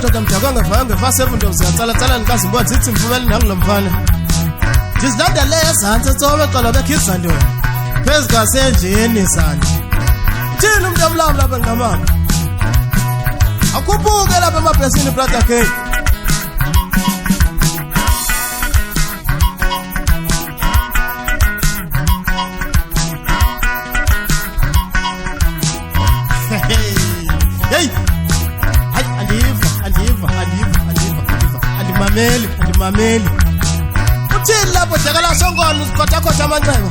madoda mdakwange vayo ngefasebunto ziyatsala nikazimbona zithi mfumeli nangilomfana ndizilandele ezantsi tsobe qolo bekhiza ntoni phezu kasenjeni sani thini umntu omlamla lapha ngamama akhuphuke lapha emabhesini brother K hey hayi andimameli uthini lapho jakala sonkolo uzikhotha amanxeba